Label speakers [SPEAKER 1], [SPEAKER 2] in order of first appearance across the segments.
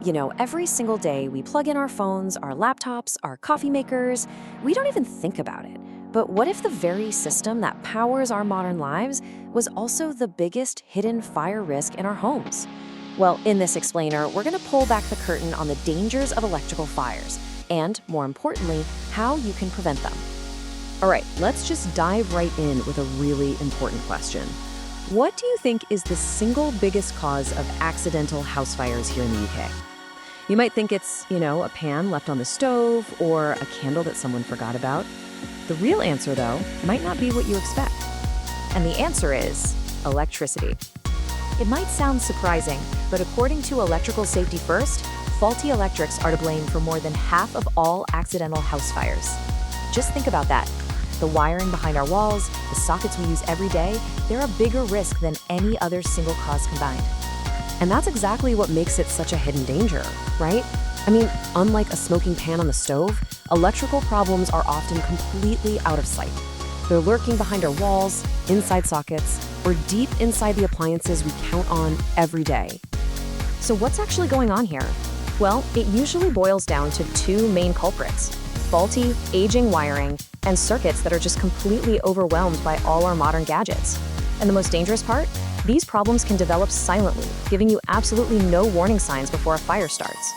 [SPEAKER 1] Every single day we plug in our phones, our laptops, our coffee makers. We don't even think about it. But what if the very system that powers our modern lives was also the biggest hidden fire risk in our homes? Well, in this explainer, we're going to pull back the curtain on the dangers of electrical fires and, more importantly, how you can prevent them. All right, let's just dive right in with a really important question. What do you think is the single biggest cause of accidental house fires here in the UK? You might think it's, a pan left on the stove or a candle that someone forgot about. The real answer, though, might not be what you expect. And the answer is electricity. It might sound surprising, but according to Electrical Safety First, faulty electrics are to blame for more than half of all accidental house fires. Just think about that. The wiring behind our walls, the sockets we use every day, they're a bigger risk than any other single cause combined. And that's exactly what makes it such a hidden danger, right? Unlike a smoking pan on the stove, electrical problems are often completely out of sight. They're lurking behind our walls, inside sockets, or deep inside the appliances we count on every day. So what's actually going on here? Well, it usually boils down to two main culprits: faulty, aging wiring, and circuits that are just completely overwhelmed by all our modern gadgets. And the most dangerous part? These problems can develop silently, giving you absolutely no warning signs before a fire starts.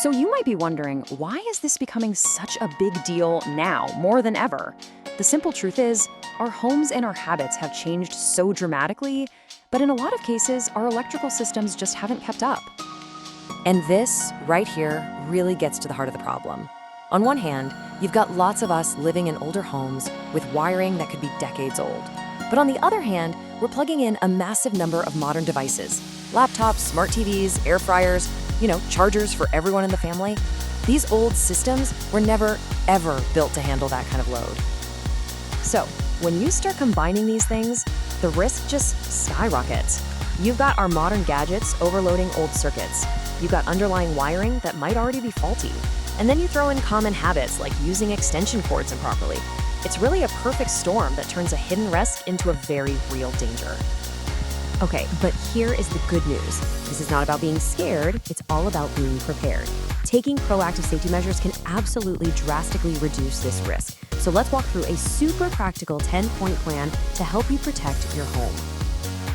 [SPEAKER 1] So you might be wondering, why is this becoming such a big deal now, more than ever? The simple truth is, our homes and our habits have changed so dramatically, but in a lot of cases, our electrical systems just haven't kept up. And this, right here, really gets to the heart of the problem. On one hand, you've got lots of us living in older homes with wiring that could be decades old. But on the other hand, we're plugging in a massive number of modern devices: laptops, smart TVs, air fryers, chargers for everyone in the family. These old systems were never, ever built to handle that kind of load. So, when you start combining these things, the risk just skyrockets. You've got our modern gadgets overloading old circuits. You've got underlying wiring that might already be faulty. And then you throw in common habits like using extension cords improperly. It's really a perfect storm that turns a hidden risk into a very real danger. Okay, but here is the good news. This is not about being scared, it's all about being prepared. Taking proactive safety measures can absolutely drastically reduce this risk. So let's walk through a super practical 10-point plan to help you protect your home.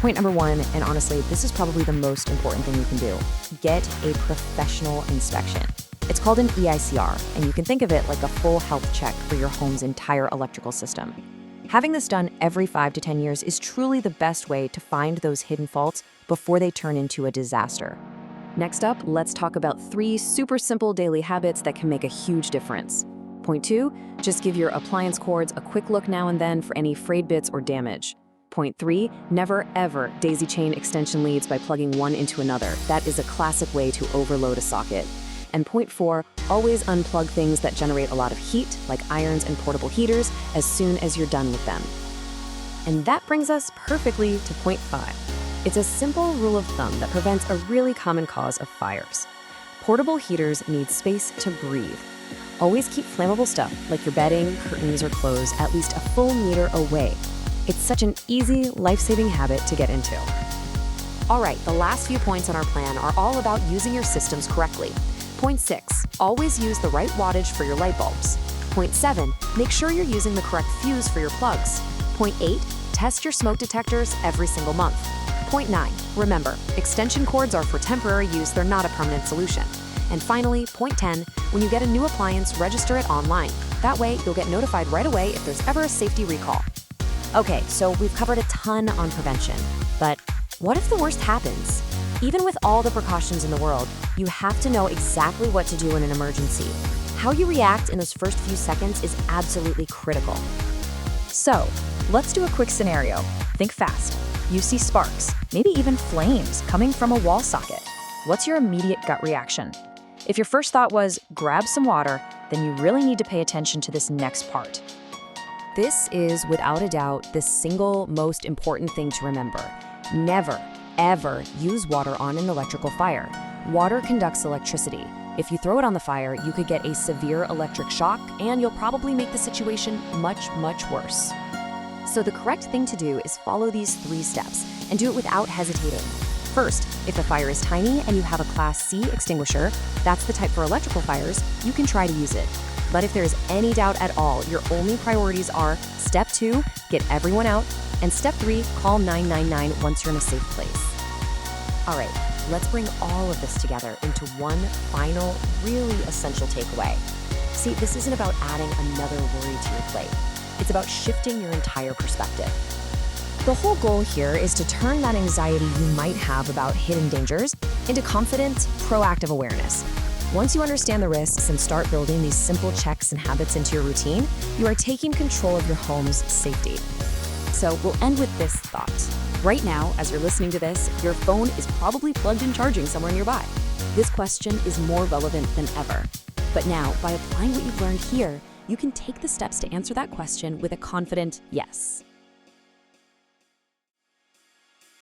[SPEAKER 1] Point number one, and honestly, this is probably the most important thing you can do: get a professional inspection. It's called an EICR, and you can think of it like a full health check for your home's entire electrical system. Having this done every 5 to 10 years is truly the best way to find those hidden faults before they turn into a disaster. Next up, let's talk about 3 super simple daily habits that can make a huge difference. Point 2, just give your appliance cords a quick look now and then for any frayed bits or damage. Point 3, never ever daisy chain extension leads by plugging one into another. That is a classic way to overload a socket. And point 4, always unplug things that generate a lot of heat, like irons and portable heaters, as soon as you're done with them. And that brings us perfectly to point 5. It's a simple rule of thumb that prevents a really common cause of fires. Portable heaters need space to breathe. Always keep flammable stuff, like your bedding, curtains, or clothes, at least a full meter away. It's such an easy, life-saving habit to get into. All right, the last few points on our plan are all about using your systems correctly. Point 6, always use the right wattage for your light bulbs. Point 7, make sure you're using the correct fuse for your plugs. Point 8, test your smoke detectors every single month. Point 9, remember, extension cords are for temporary use, they're not a permanent solution. And finally, point 10, when you get a new appliance, register it online. That way, you'll get notified right away if there's ever a safety recall. Okay, so we've covered a ton on prevention, but what if the worst happens? Even with all the precautions in the world, you have to know exactly what to do in an emergency. How you react in those first few seconds is absolutely critical. So, let's do a quick scenario. Think fast. You see sparks, maybe even flames coming from a wall socket. What's your immediate gut reaction? If your first thought was, grab some water, then you really need to pay attention to this next part. This is, without a doubt, the single most important thing to remember. Never, ever use water on an electrical fire. Water conducts electricity. If you throw it on the fire, you could get a severe electric shock, and you'll probably make the situation much, much worse. So the correct thing to do is follow these 3 steps and do it without hesitating. First, if the fire is tiny and you have a Class C extinguisher, that's the type for electrical fires, you can try to use it. But if there is any doubt at all, your only priorities are Step 2, get everyone out, and Step 3, call 999 once you're in a safe place. All right, let's bring all of this together into one final, really essential takeaway. See, this isn't about adding another worry to your plate. It's about shifting your entire perspective. The whole goal here is to turn that anxiety you might have about hidden dangers into confident, proactive awareness. Once you understand the risks and start building these simple checks and habits into your routine, you are taking control of your home's safety. So we'll end with this thought. Right now, as you're listening to this, your phone is probably plugged and charging somewhere nearby. This question is more relevant than ever. But now, by applying what you've learned here, you can take the steps to answer that question with a confident yes.